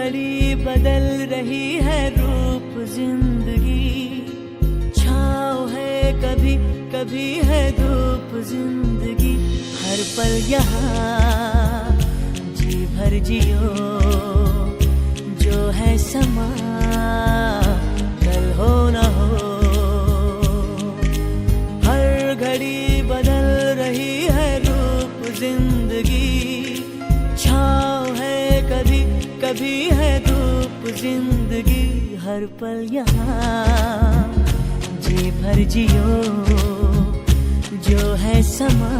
घड़ी बदल रही है रूप जिंदगी, छाँव है कभी कभी है धूप जिंदगी। हर पल यहाँ जी भर जियो, जो है समा कल हो न हो। हर घड़ी बदल रही है रूप जिंदगी, छाँव है कभी कभी है धूप जिंदगी। हर पल यहाँ जी भर जियो, जो है समा